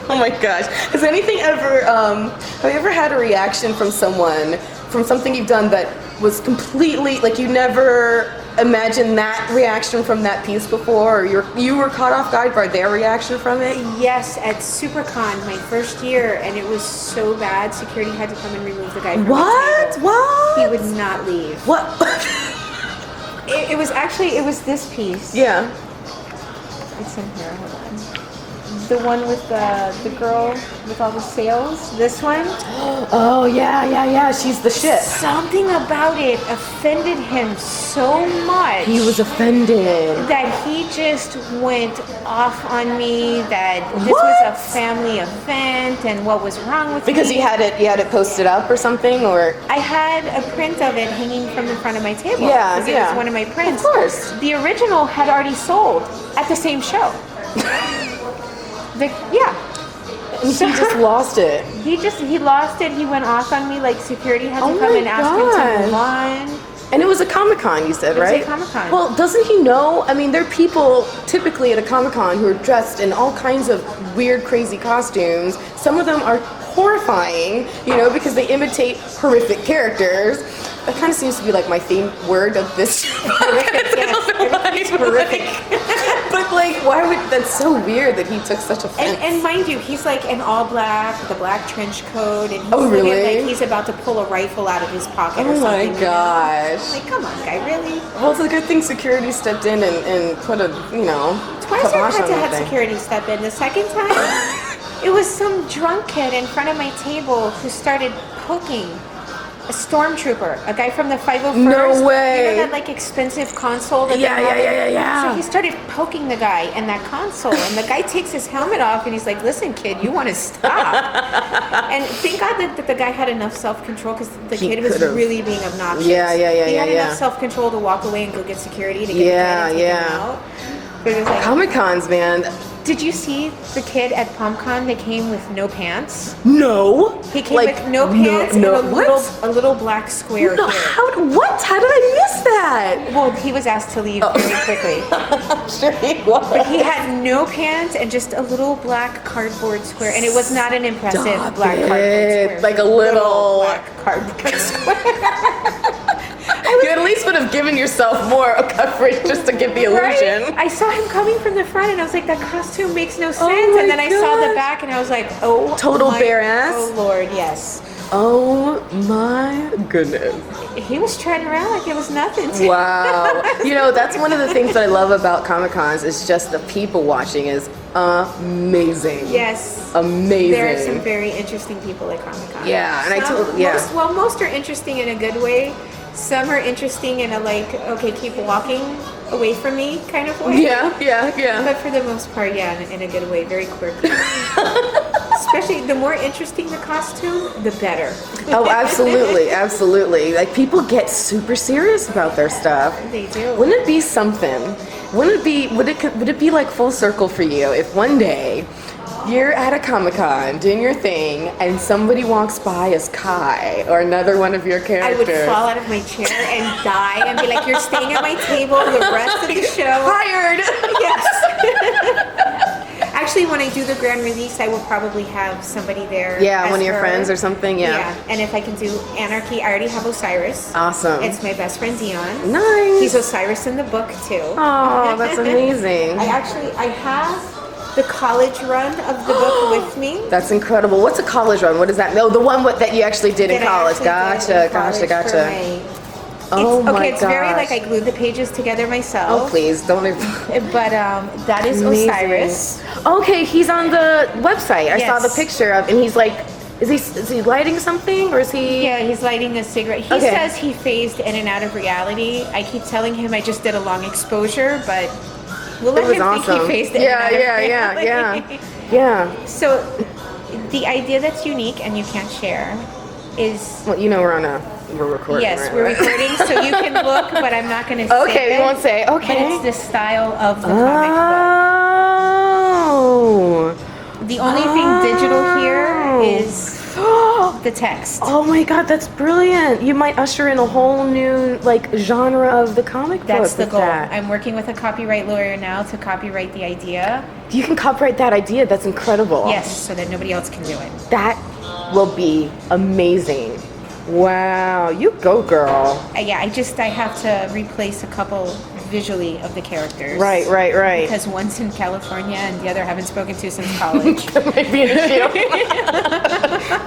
Oh my gosh. Has anything ever, have you ever had a reaction from someone, from something you've done that was completely, like you never imagined that reaction from that piece before, or you were caught off guard by their reaction from it? Yes, at SuperCon, my first year, and it was so bad, security had to come and remove the guy from What? the table. What? He would not leave. What? It was this piece. Yeah. It's in here, hold on. The one with the girl with all the sails, this one. Oh, yeah. She's the ship. Something about it offended him so much. He was offended. That he just went off on me that this What? was a family event and what was wrong with Because me. you had it posted up or something, or? I had a print of it hanging from the front of my table. Yeah, because it was one of my prints. Of course. The original had already sold at the same show. And he just lost it. He lost it. He went off on me. Like security had to Oh come my and ask him to move on. And it was a Comic-Con, you said, right? It was a Comic-Con. Well, doesn't he know? I mean, there are people typically at a Comic-Con who are dressed in all kinds of weird, crazy costumes. Some of them are horrifying, because they imitate horrific characters. That kind of seems to be like my theme word of this. Horrific, yes. Everything's horrific. But why would, that's so weird that he took such offense. And mind you, he's like in all black, with a black trench coat, and he's Oh, looking really? like he's about to pull a rifle out of his pocket or Oh something. my gosh. Like, come on, guy, really? Well, it's a good thing security stepped in and put a, Twice I've kibosh had on to the have thing. security step in. The second time, it was some drunk kid in front of my table who started poking a stormtrooper, a guy from the 501st. No way. You know that like expensive console that Yeah, they have? yeah. So he started poking the guy in that console, and the guy takes his helmet off, and he's like, "Listen, kid, you want to stop." And thank God that the guy had enough self-control, because the kid was could've. really being obnoxious. Yeah. He had enough self-control to walk away and go get security to get the kid and take him out. But it was like, Comic-Cons, man. did you see the kid at PomCon? They came with no pants. No. He came with no pants and a little black square No, here. how did I miss that? Well, he was asked to leave very quickly. Sure he was. But he had no pants and just a little black cardboard square. And it was not an impressive black cardboard square. Like a little black cardboard square. You at least would have given yourself more coverage just to give the illusion. Right? I saw him coming from the front, and I was like, that costume makes no sense. my And then I saw the gosh. back, and I was like, oh. Total bare ass? Oh, Lord, yes. Oh my goodness. He was treading around like it was nothing. too. Wow. You know, that's one of the things that I love about Comic-Cons is just the people watching is amazing. Yes. Amazing. There are some very interesting people at Comic-Con. Yeah, and Most are interesting in a good way. Some are interesting in a like, okay, keep walking away from me kind of way. Yeah. But for the most part, yeah, in a good way, very quirky. Especially the more interesting the costume, the better. Oh, absolutely. Like people get super serious about their stuff. They do. Wouldn't it be something? Would it be like full circle for you if one day you're at a Comic-Con doing your thing and somebody walks by as Kai or another one of your I characters? would fall out of my chair and die and be like, you're staying at my table the rest of the show. Hired! Yes. Actually, when I do the grand release, I will probably have somebody there. Yeah, one of your friends or something, yeah. And if I can do Anarchy, I already have Osiris. Awesome. It's my best friend Dion. Nice. He's Osiris in the book too. Oh, that's amazing. I have the college run of the book with me. That's incredible. What's a college run? What is that? No, the one that you actually did in That I college. actually did in college Gotcha. for my- Oh my okay, it's very gosh. like I glued the pages together myself. Oh, please, don't even. But that is Amazing. Osiris. Okay, he's on the website. I saw the Yes. picture of, and he's like, is he lighting something or is he? Yeah, he's lighting a cigarette. He Okay. says he phased in and out of reality. I keep telling him I just did a long exposure, but we'll let It was him awesome. think he phased in and out of reality. Yeah. So the idea that's unique and you can't share is Well, you know we're recording. yes, right? we're recording, so you can look, but I'm not going to say Okay, we it. won't say. But Okay. it's the style of the comic Oh. book. The only thing digital here is the text. Oh my God, that's brilliant! You might usher in a whole new like genre of the comic book. That's the with goal. that. I'm working with a copyright lawyer now to copyright the idea. You can copyright that idea. That's incredible. Yes, so that nobody else can do it. That will be amazing. Wow, you go, girl. I have to replace a couple visually of the characters. Right. Because one's in California and the other I haven't spoken to since college. That might be an issue.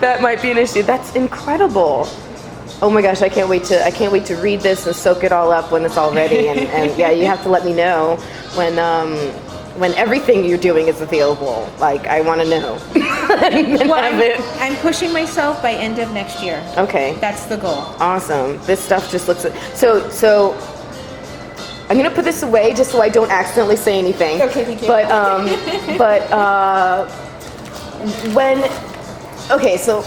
That might be an issue. That's incredible. Oh my gosh, I can't wait to read this and soak it all up when it's all ready. And yeah, you have to let me know when everything you're doing is available. Like, I want to know. I'm pushing myself by end of next year. Okay. That's the goal. Awesome. This stuff just looks so I'm gonna put this away just so I don't accidentally say anything. Okay, thank you. So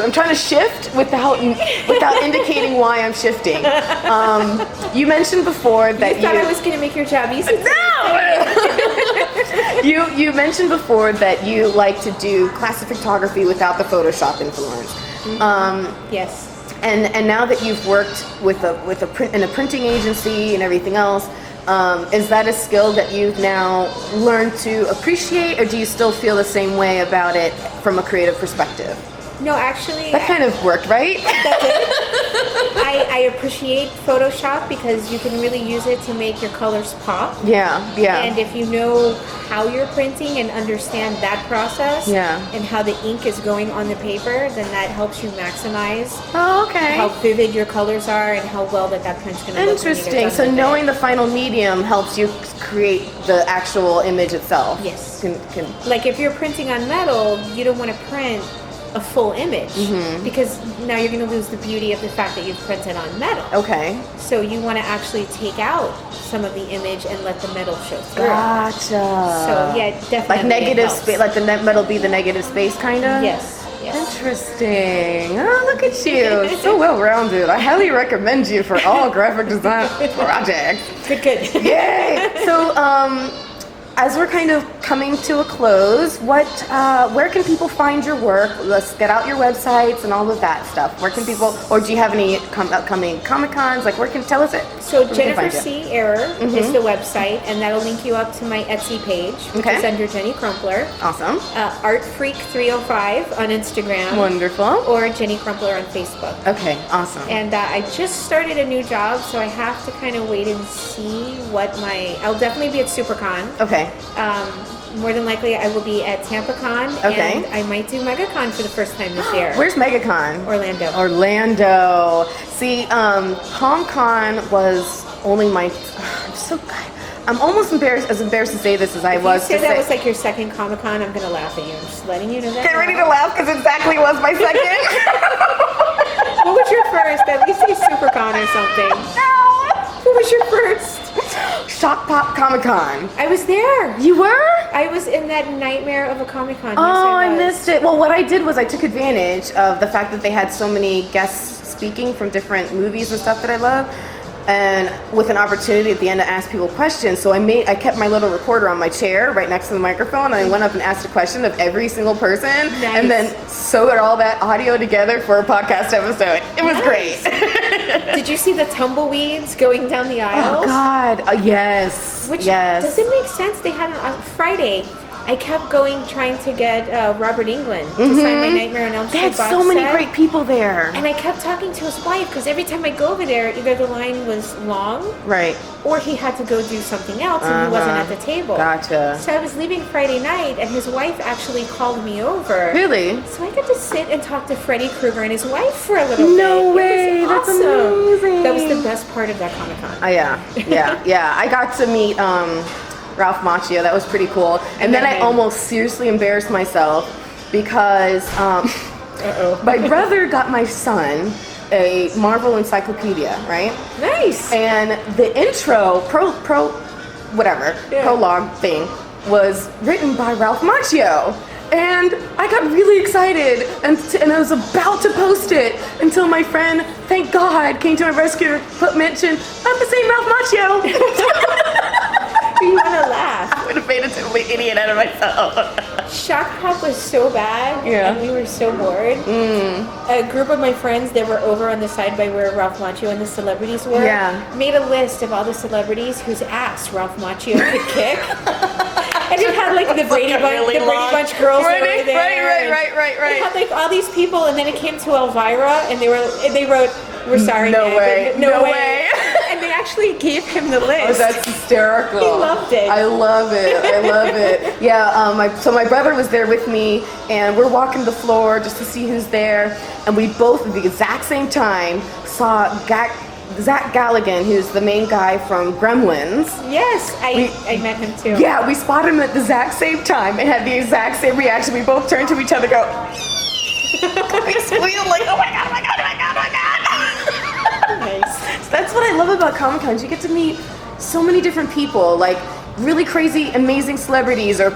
I'm trying to shift without indicating why I'm shifting. You mentioned before that You thought I was going to make your job easy? No! You mentioned before that you like to do classic photography without the Photoshop influence. Yes. And now that you've worked with a printing agency and everything else, is that a skill that you've now learned to appreciate, or do you still feel the same way about it from a creative perspective? No, actually, That kind of worked, right? I appreciate Photoshop because you can really use it to make your colors pop. Yeah. And if you know how you're printing and understand that process and how the ink is going on the paper, then that helps you maximize Oh, okay. how vivid your colors are and how well that print's going to look. Interesting. So knowing the final medium helps you create the actual image itself. Yes. Can Like if you're printing on metal, you don't want to print a full image because now you're going to lose the beauty of the fact that you've printed on metal. Okay. So you want to actually take out some of the image and let the metal show through. Gotcha. So yeah, definitely. Like negative space, like the metal be the negative space, kind of. Yes. Yes. Interesting. Oh, look at you. So well-rounded. I highly recommend you for all graphic design projects. Good. Yay! So, as we're kind of coming to a close, where can people find your work? Let's get out your websites and all of that stuff. Where can people, or do you have any upcoming Comic-Cons? Like, tell us it. So Jennifer C. Error is the website, and that'll link you up to my Etsy page, which is under Jennie Crumpler. Awesome. Art Freak 305 on Instagram. Wonderful. Or Jennie Crumpler on Facebook. Okay, awesome. And I just started a new job, so I have to kind of wait and see what I'll definitely be at SuperCon. Okay. More than likely, I will be at TampaCon, and I might do MegaCon for the first time this year. Where's MegaCon? Orlando. See, HomeCon was only I'm almost embarrassed to say this as I was. If you say that was like your second Comic-Con, I'm gonna laugh at you. I'm just letting you know that. Get ready to laugh because exactly was my second. What was your first? At least say SuperCon or something. No. What was your first? Shock Pop Comic Con. I was there. You were? I was in that nightmare of a Comic Con. Oh, I missed it. Well, what I did was I took advantage of the fact that they had so many guests speaking from different movies and stuff that I love, and with an opportunity at the end to ask people questions. So I kept my little recorder on my chair right next to the microphone, and I went up and asked a question of every single person, and then sewed all that audio together for a podcast episode. It was great. Did you see the tumbleweeds going down the aisles? Oh God, yes. Does it make sense? They had on Friday. I kept going trying to get Robert Englund to sign my Nightmare on Elm Street box set. They had so many great people there. And I kept talking to his wife because every time I go over there, either the line was long, right, or he had to go do something else and he wasn't at the table. Gotcha. So I was leaving Friday night, and his wife actually called me over. Really? So I got to sit and talk to Freddy Krueger and his wife for a little bit. No way! That's amazing. That was the best part of that Comic-Con. Yeah. I got to meet Ralph Macchio. That was pretty cool. And then I almost seriously embarrassed myself because my brother got my son a Marvel encyclopedia, right? Nice. And the intro, prologue thing was written by Ralph Macchio. And I got really excited, and I was about to post it until my friend, thank God, came to my rescue, mentioned, I'm the same Ralph Macchio. You want to laugh. I would have made a totally idiot out of myself. Shock Pop was so bad, and we were so bored. A group of my friends that were over on the side by where Ralph Macchio and the celebrities were made a list of all the celebrities whose ass Ralph Macchio could kick. And it had like the Brady Bunch girls over there. Right. It had like all these people, and then it came to Elvira, and they wrote, "We're sorry, no way. And they actually gave him the list. Oh, that's hysterical. He loved it. I love it. Yeah. My brother was there with me, and we're walking the floor just to see who's there, and we both at the exact same time saw Zach Galligan, who's the main guy from Gremlins. Yes, I met him too. Yeah, we spotted him at the exact same time and had the exact same reaction. We both turned to each other, go, we squealed like, oh my god. Nice. So that's what I love about Comic-Cons. You get to meet so many different people, like really crazy, amazing celebrities, or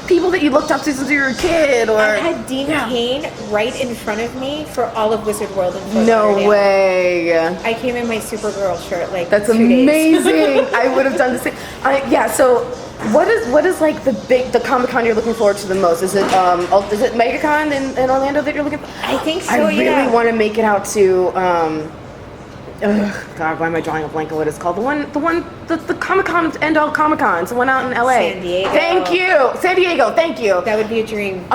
people that you looked up to since you were a kid. Or I had Dean Cain right in front of me for all of Wizard World and Fort No Lauderdale. way. I came in my Supergirl shirt like That's 2 days. amazing. I would have done the same. So what is like the Comic-Con you're looking forward to the most? Is it MegaCon in Orlando that you're looking for? I think so. I really want to make it out to God, why am I drawing a blank on what it's called? The Comic-Con, end all Comic-Cons, the one out in LA. San Diego. Thank you. San Diego, thank you. That would be a dream.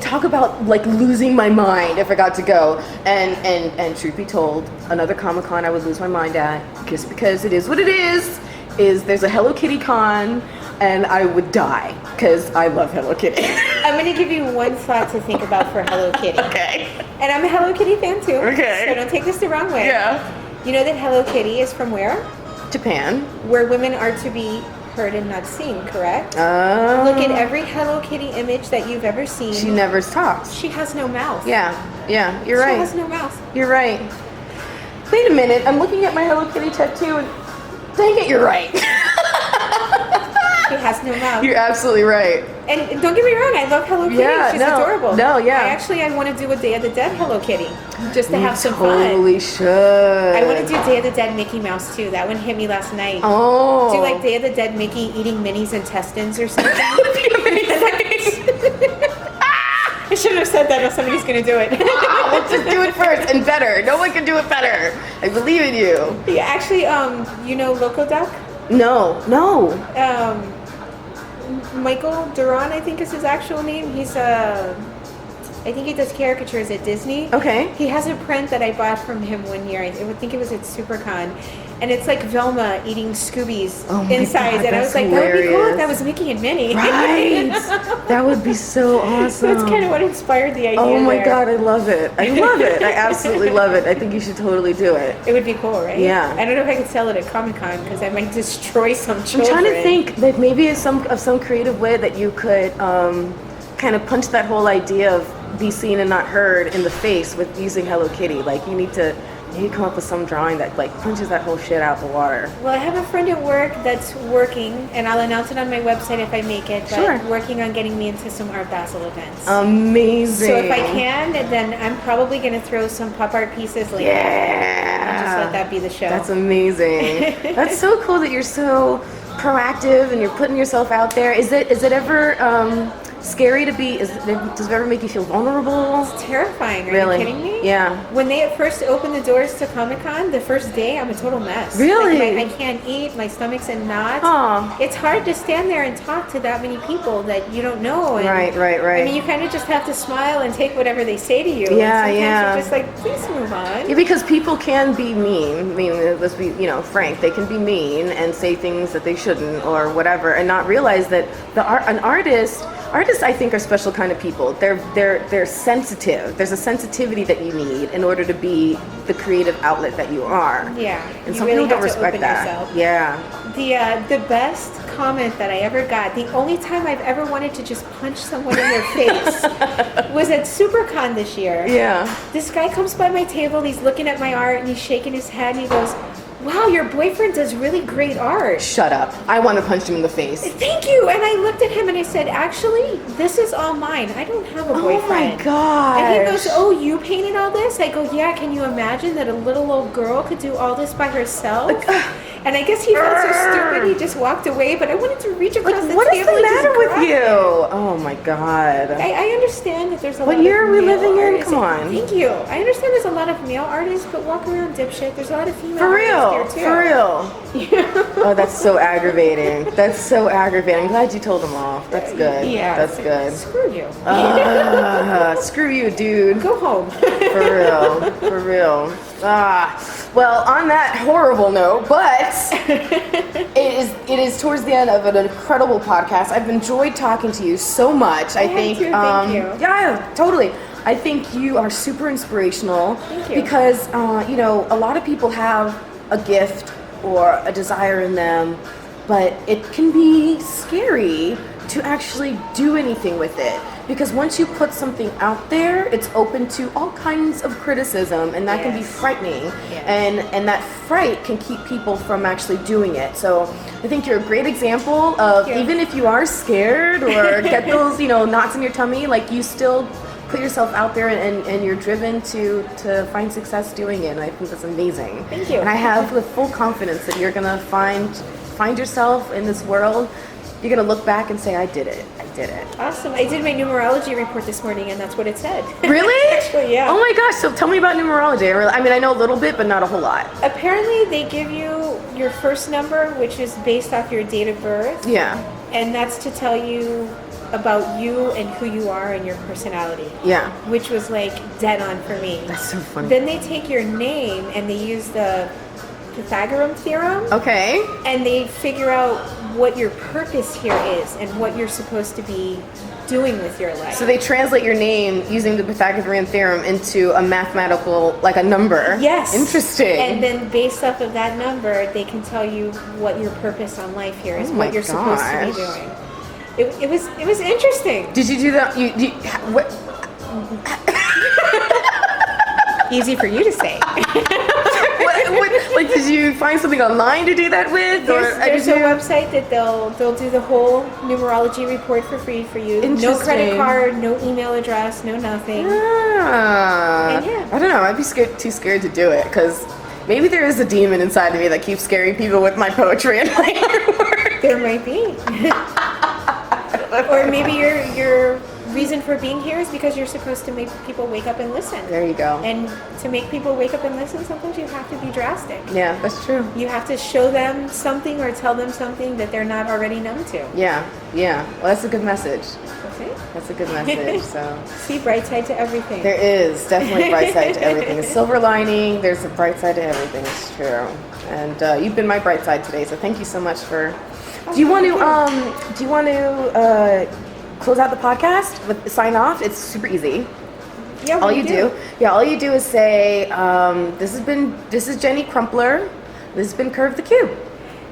Talk about like losing my mind if I got to go. And truth be told, another Comic-Con I would lose my mind at, just because it is what it is there's a Hello Kitty con, and I would die because I love Hello Kitty. I'm going to give you one thought to think about for Hello Kitty. Okay. And I'm a Hello Kitty fan too. Okay. So don't take this the wrong way. Yeah. You know that Hello Kitty is from where? Japan. Where women are to be heard and not seen, correct? Oh. Look at every Hello Kitty image that you've ever seen. She never talks. She has no mouth. Yeah, you're right. She has no mouth. You're right. Wait a minute, I'm looking at my Hello Kitty tattoo and dang it, you're right. She has no mouth. You're absolutely right. And don't get me wrong, I love Hello Kitty. She's adorable. No, yeah. I want to do a Day of the Dead Hello Kitty, just to have some totally fun. should. I want to do Day of the Dead Mickey Mouse too. That one hit me last night. Oh. Do like Day of the Dead Mickey eating Minnie's intestines or something. That would be amazing. I shouldn't have said that if somebody's going to do it. Let's just do it first and better. No one can do it better. I believe in you. Yeah, actually, you know Loco Duck? No. Michael Duran, I think is his actual name. He's I think he does caricatures at Disney. Okay. He has a print that I bought from him one year. I think it was at SuperCon. And it's like Velma eating Scooby's insides. God, and I was like, hilarious. that would be cool if that was Mickey and Minnie. Right. That would be so awesome. That's kind of what inspired the idea. Oh my there. God, I love it. I love it. I absolutely love it. I think you should totally do it. It would be cool, right? Yeah. I don't know if I could sell it at Comic-Con because I might destroy some children. I'm trying to think that maybe some creative way that you could kind of punch that whole idea of be seen and not heard in the face with using Hello Kitty. Like you need to maybe come up with some drawing that like punches that whole shit out the water. Well, I have a friend at work that's working, and I'll announce it on my website if I make it, but working on getting me into some Art Basel events. Amazing. So if I can, then I'm probably going to throw some pop art pieces like and just let that be the show. That's amazing. That's so cool that you're so proactive and you're putting yourself out there. Is it ever scary to be? Does it ever make you feel vulnerable? It's terrifying. Are Really? you kidding me? Yeah. When they at first opened the doors to Comic-Con, the first day, I'm a total mess. Really? Like, I can't eat. My stomach's in knots. Aw. It's hard to stand there and talk to that many people that you don't know. And, Right. I mean, you kind of just have to smile and take whatever they say to you. Yeah, and sometimes yeah. you're just like, please move on. Yeah, because people can be mean. I mean, let's be, frank. They can be mean and say things that they shouldn't or whatever, and not realize that artists, I think, are special kind of people. They're sensitive. There's a sensitivity that you need in order to be the creative outlet that you are. Yeah. And you some really people don't have to respect open that. yourself. Yeah. The best comment that I ever got, the only time I've ever wanted to just punch someone in their face was at SuperCon this year. Yeah. This guy comes by my table, he's looking at my art and he's shaking his head and he goes, wow, your boyfriend does really great art. Shut up. I want to punch him in the face. Thank you. And I looked at him and I said, actually, this is all mine. I don't have a boyfriend. Oh my God. And he goes, oh, you painted all this? I go, yeah, can you imagine that a little old girl could do all this by herself? And I guess he felt so stupid, he just walked away, but I wanted to reach across the table. What is the and just matter with grab you? him. Oh my God. I understand that there's a lot of What year are we male living in? artists. Come on. Thank you. I understand there's a lot of male artists, but walk around, dipshit. There's a lot of female For real. artists here too. For real. Oh, that's so aggravating. That's so aggravating. I'm glad you told them off. That's good. Yeah. That's good. Screw you. Screw you, dude. Go home. For real. For real. Well, on that horrible note, but it is towards the end of an incredible podcast. I've enjoyed talking to you so much. I think. Too. Thank you. Yeah, totally. I think you are super inspirational. Thank you. Because a lot of people have a gift or a desire in them, but it can be scary to actually do anything with it. Because once you put something out there, it's open to all kinds of criticism, and that can be frightening. Yes. And that fright can keep people from actually doing it. So I think you're a great example of, even if you are scared or get those knots in your tummy, like you still put yourself out there and you're driven to find success doing it. And I think that's amazing. Thank you. And I have the full confidence that you're gonna find yourself in this world. You're gonna look back and say, I did it. Awesome. I did my numerology report this morning, and that's what it said. Really? Actually, yeah. Oh my gosh, so tell me about numerology. I know a little bit, but not a whole lot. Apparently, they give you your first number, which is based off your date of birth. Yeah. And that's to tell you about you and who you are and your personality. Yeah. Which was like dead on for me. That's so funny. Then they take your name and they use the Pythagorean theorem. Okay. And they figure out what your purpose here is and what you're supposed to be doing with your life. So they translate your name using the Pythagorean theorem into a mathematical, like a number. Yes. Interesting. And then based off of that number, they can tell you what your purpose on life here is, what you're supposed to be doing. It was interesting. Did you do that? What? Easy for you to say. Like, did you find something online to do that with? There's a website that they'll do the whole numerology report for free for you. No credit card, no email address, no nothing. And yeah. I don't know. I'd be too scared to do it because maybe there is a demon inside of me that keeps scaring people with my poetry and my artwork. There might be. Or maybe your reason for being here is because you're supposed to make people wake up and listen. There you go. And to make people wake up and listen, sometimes you have to be drastic. Yeah, that's true. You have to show them something or tell them something that they're not already numb to. Yeah. Well, that's a good message. Okay. That's a good message. So see, bright side to everything. there is definitely a bright side to everything. A silver lining. There's a bright side to everything. It's true. And you've been my bright side today. So thank you so much for. Do you want to close out the podcast with sign off? It's super easy. Yeah. All you do is say, this is Jennie Crumpler. This has been Curve the Cube.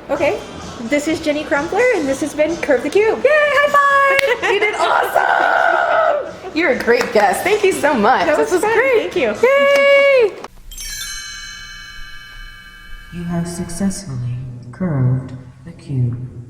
Okay. This is Jennie Crumpler, and this has been Curve the Cube. Yay! High five! You did awesome. You're a great guest. Thank you so much. This was fun. great. Thank you. Yay! You have successfully curved the cube.